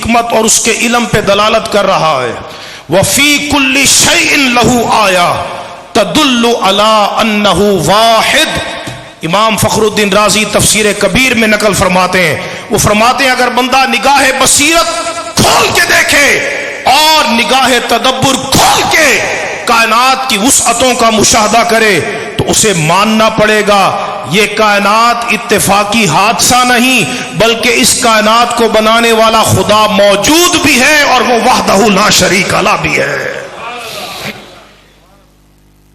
حکمت اور اس کے علم پہ دلالت کر رہا ہے. وَفِي كُلِّ شَيْءٍ لَهُ آیَةٌ تَدُلُّ عَلَىٰ أَنَّهُ وَاحِدٌ. امام فخر الدین رازی تفسیر کبیر میں نقل فرماتے ہیں، وہ فرماتے ہیں اگر بندہ نگاہ بصیرت کھول کے دیکھے اور نگاہ تدبر کھول کے کائنات کی وسعتوں کا مشاہدہ کرے تو اسے ماننا پڑے گا یہ کائنات اتفاقی حادثہ نہیں، بلکہ اس کائنات کو بنانے والا خدا موجود بھی ہے اور وہ وحدہ لا شریک لہ بھی ہے.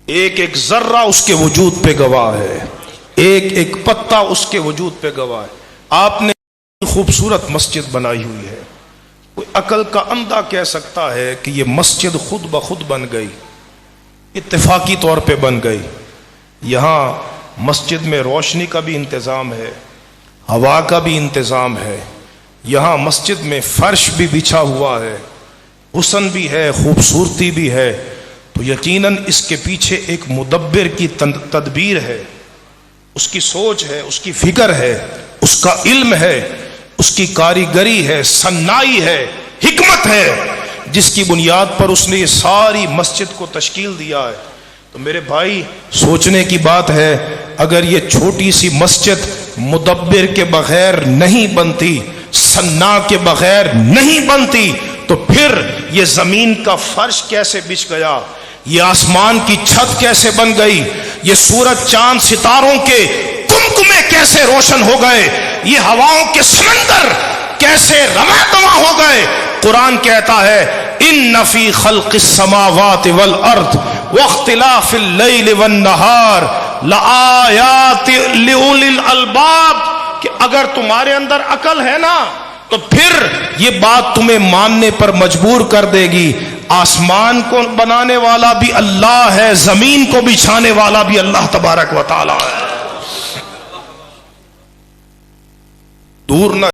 ایک ایک ذرہ اس کے وجود پہ گواہ ہے، ایک ایک پتا اس کے وجود پہ گواہ ہے. آپ نے خوبصورت مسجد بنائی ہوئی ہے، کوئی عقل کا اندھا کہہ سکتا ہے کہ یہ مسجد خود بخود بن گئی، اتفاقی طور پہ بن گئی. یہاں مسجد میں روشنی کا بھی انتظام ہے، ہوا کا بھی انتظام ہے، یہاں مسجد میں فرش بھی بچھا ہوا ہے، حسن بھی ہے، خوبصورتی بھی ہے. تو یقیناً اس کے پیچھے ایک مدبر کی تدبیر ہے، اس کی سوچ ہے، اس کی فکر ہے، اس کا علم ہے، اس کی کاریگری ہے، صنائی ہے، حکمت ہے، جس کی بنیاد پر اس نے یہ ساری مسجد کو تشکیل دیا ہے. تو میرے بھائی سوچنے کی بات ہے، اگر یہ چھوٹی سی مسجد مدبر کے بغیر نہیں بنتی، صنع کے بغیر نہیں بنتی، تو پھر یہ زمین کا فرش کیسے بچھ گیا، یہ آسمان کی چھت کیسے بن گئی، یہ سورج چاند ستاروں کے کمکمے کیسے روشن ہو گئے، یہ ہواؤں کے سمندر کیسے رواں دواں ہو گئے. قرآن کہتا ہے ان فی خلق السماوات والارض واختلاف اللیل والنہار لآیات لأولی الالباب، کہ اگر تمہارے اندر عقل ہے نا تو پھر یہ بات تمہیں ماننے پر مجبور کر دے گی آسمان کو بنانے والا بھی اللہ ہے، زمین کو بچھانے والا بھی اللہ تبارک و تعالی ہے. دور نہ